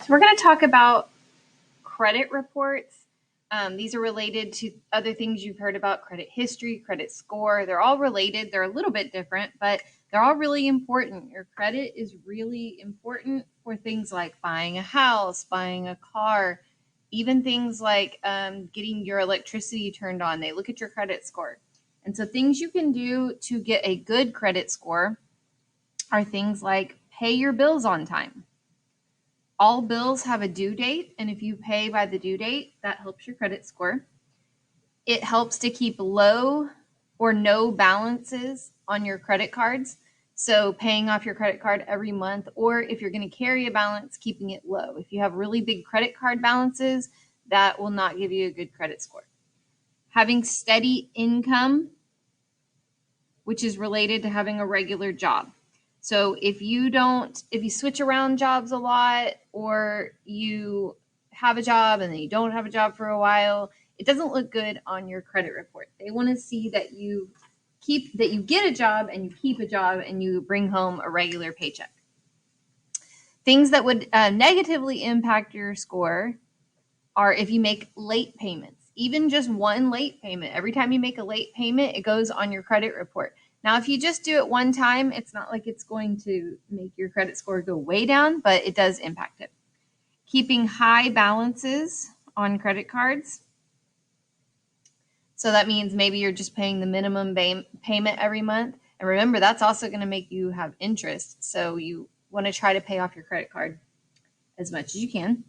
So we're going to talk about credit reports. These are related to other things you've heard about: credit history, credit score. They're all related. They're a little bit different, but they're all really important. Your credit is really important for things like buying a house, buying a car, even things like getting your electricity turned on. They look at your credit score. And so things you can do to get a good credit score are things like pay your bills on time. All bills have a due date, and if you pay by the due date, that helps your credit score. It helps to keep low or no balances on your credit cards. So paying off your credit card every month, or if you're going to carry a balance, keeping it low. If you have really big credit card balances, that will not give you a good credit score. Having steady income, which is related to having a regular job. So if you switch around jobs a lot, or you have a job and then you don't have a job for a while, it doesn't look good on your credit report. They want to see that you get a job and you keep a job and you bring home a regular paycheck. Things that would negatively impact your score are if you make late payments. Even just one late payment. Every time you make a late payment, it goes on your credit report. Now, if you just do it one time, it's not like it's going to make your credit score go way down, but it does impact it. Keeping high balances on credit cards. So that means maybe you're just paying the minimum payment every month. And remember, that's also going to make you have interest. So you want to try to pay off your credit card as much as you can.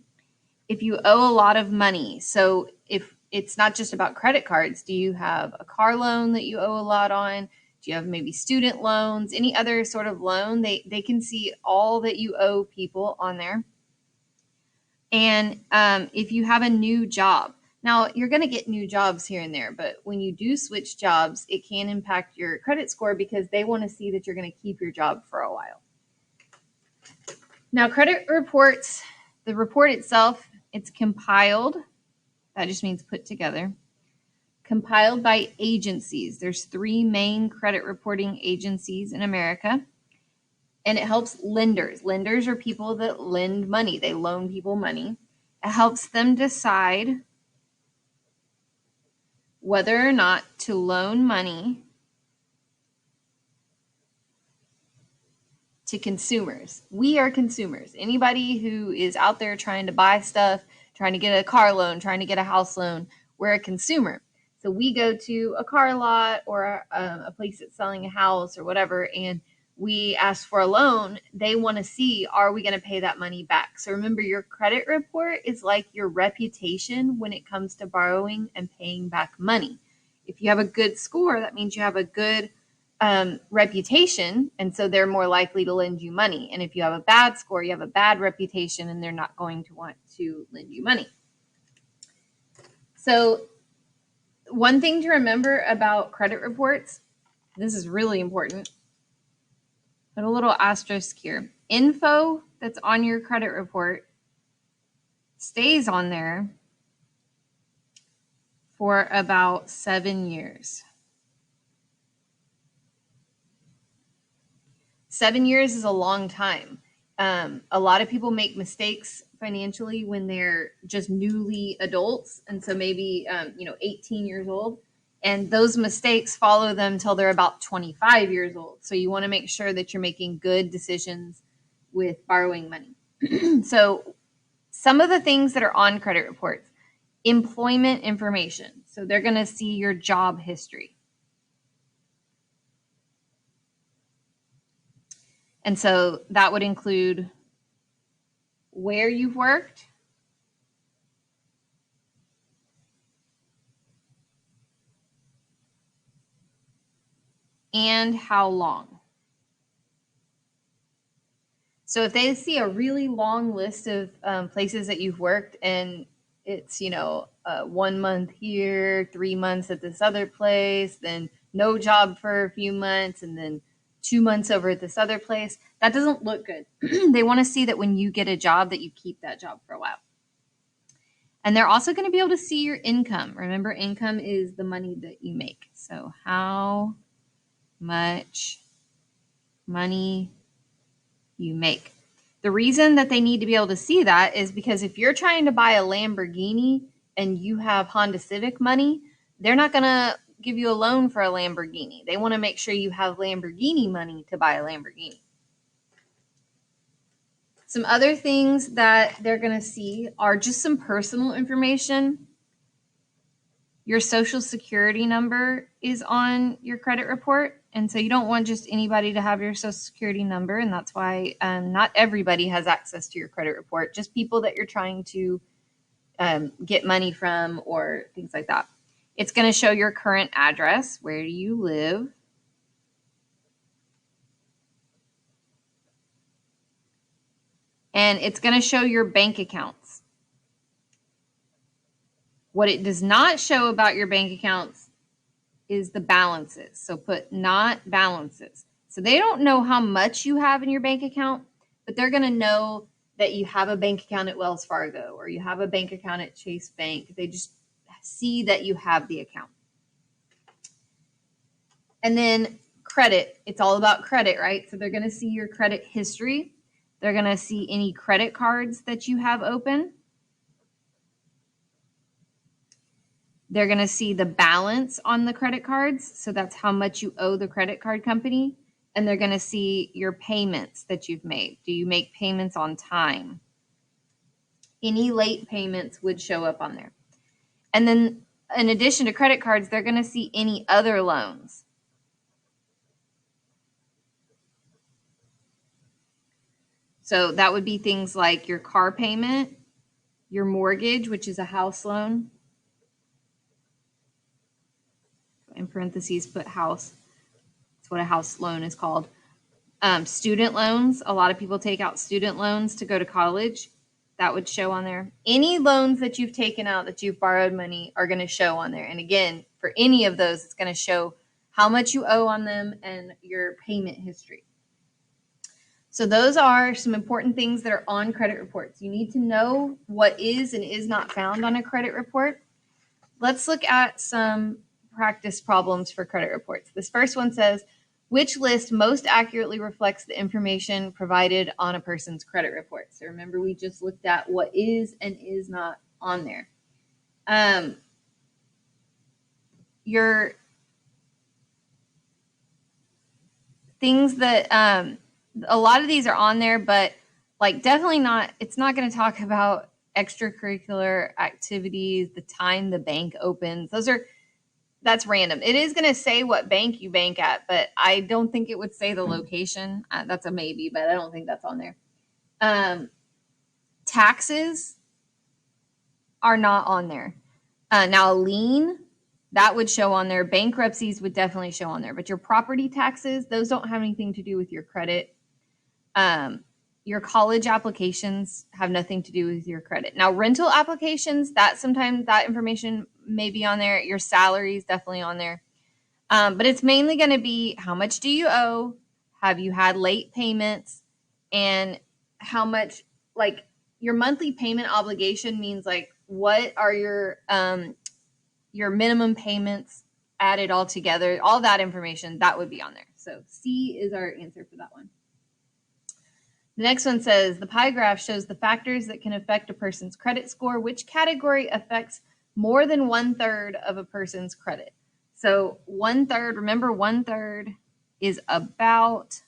If you owe a lot of money, so if it's not just about credit cards, do you have a car loan that you owe a lot on? Do you have maybe student loans, any other sort of loan? They can see all that you owe people on there. And if you have a new job, now you're going to get new jobs here and there, but when you do switch jobs, it can impact your credit score because they want to see that you're going to keep your job for a while. Now, credit reports, the report itself, it's compiled. That just means put together. Compiled by agencies. There's 3 main credit reporting agencies in America. And it helps lenders. Lenders are people that lend money. They loan people money. It helps them decide whether or not to loan money to consumers. We are consumers. Anybody who is out there trying to buy stuff, trying to get a car loan, trying to get a house loan, we're a consumer. So we go to a car lot or a place that's selling a house or whatever, and we ask for a loan. They want to see, are we going to pay that money back? So remember, your credit report is like your reputation when it comes to borrowing and paying back money. If you have a good score, that means you have a good reputation, and so they're more likely to lend you money. And if you have a bad score, you have a bad reputation, and they're not going to want to lend you money. So one thing to remember about credit reports, this is really important, put a little asterisk here. Info that's on your credit report stays on there for about 7 years. 7 years is a long time. A lot of people make mistakes financially when they're just newly adults. And so maybe, 18 years old. And those mistakes follow them till they're about 25 years old. So you want to make sure that you're making good decisions with borrowing money. So some of the things that are on credit reports: employment information. So they're going to see your job history. And so that would include where you've worked, and how long. So if they see a really long list of places that you've worked, and it's, 1 month here, 3 months at this other place, then no job for a few months, and then 2 months over at this other place, that doesn't look good. They want to see that when you get a job that you keep that job for a while. And they're also going to be able to see your income. Remember, income is the money that you make. So how much money you make. The reason that they need to be able to see that is because if you're trying to buy a Lamborghini and you have Honda Civic money, they're not going to give you a loan for a Lamborghini. They want to make sure you have Lamborghini money to buy a Lamborghini. Some other things that they're going to see are just some personal information. Your social security number is on your credit report. And so you don't want just anybody to have your social security number. And that's why not everybody has access to your credit report, just people that you're trying to get money from or things like that. It's going to show your current address. Where do you live? And it's going to show your bank accounts. What it does not show about your bank accounts is the balances. So put not balances. So they don't know how much you have in your bank account, but they're going to know that you have a bank account at Wells Fargo or you have a bank account at Chase Bank. They just see that you have the account. And then credit. It's all about credit, right? So they're going to see your credit history. They're going to see any credit cards that you have open. They're going to see the balance on the credit cards. So that's how much you owe the credit card company. And they're going to see your payments that you've made. Do you make payments on time? Any late payments would show up on there. And then in addition to credit cards, they're going to see any other loans. So that would be things like your car payment, your mortgage, which is a house loan. In parentheses, put house. That's what a house loan is called. Student loans. A lot of people take out student loans to go to college. That would show on there. Any loans that you've taken out that you've borrowed money are going to show on there. And again, for any of those, it's going to show how much you owe on them and your payment history. So those are some important things that are on credit reports. You need to know what is and is not found on a credit report. Let's look at some practice problems for credit reports. This first one says, which list most accurately reflects the information provided on a person's credit report? So remember, we just looked at what is and is not on there. Your things that a lot of these are on there, but like definitely not, it's not going to talk about extracurricular activities, the time the bank opens. That's random. It is going to say what bank you bank at, but I don't think it would say the location. That's a maybe, but I don't think that's on there. Taxes are not on there. Now, a lien, that would show on there. Bankruptcies would definitely show on there. But your property taxes, those don't have anything to do with your credit. Your college applications have nothing to do with your credit. Now, rental applications, that sometimes that information may be on there. Your salary is definitely on there. But it's mainly going to be how much do you owe? Have you had late payments? And how much, like your monthly payment obligation means like what are your minimum payments added all together? All that information, that would be on there. So C is our answer for that one. The next one says, the pie graph shows the factors that can affect a person's credit score. Which category affects more than 1/3 of a person's credit? So 1/3, remember 1/3 is about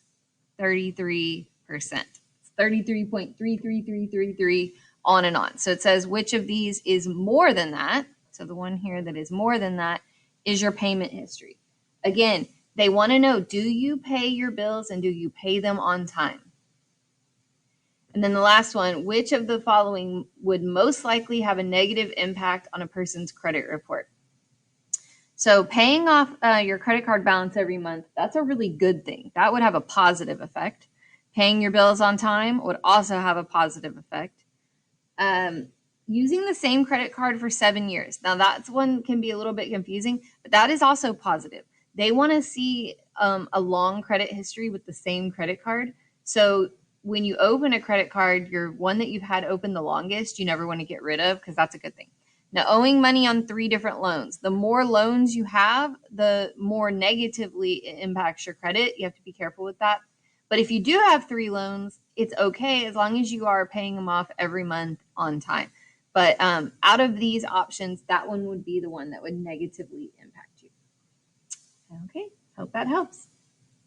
33%. It's 33.33333 on and on. So it says which of these is more than that. So the one here that is more than that is your payment history. Again, they want to know, do you pay your bills and do you pay them on time? And then the last one, which of the following would most likely have a negative impact on a person's credit report? So paying off your credit card balance every month, that's a really good thing. That would have a positive effect. Paying your bills on time would also have a positive effect. Using the same credit card for 7 years. Now that's one can be a little bit confusing, but that is also positive. They want to see a long credit history with the same credit card. So when you open a credit card, your one that you've had open the longest, you never want to get rid of because that's a good thing. Now, owing money on 3 different loans. The more loans you have, the more negatively it impacts your credit. You have to be careful with that. But if you do have 3 loans, it's okay as long as you are paying them off every month on time. But out of these options, that one would be the one that would negatively impact you. Okay, hope that helps.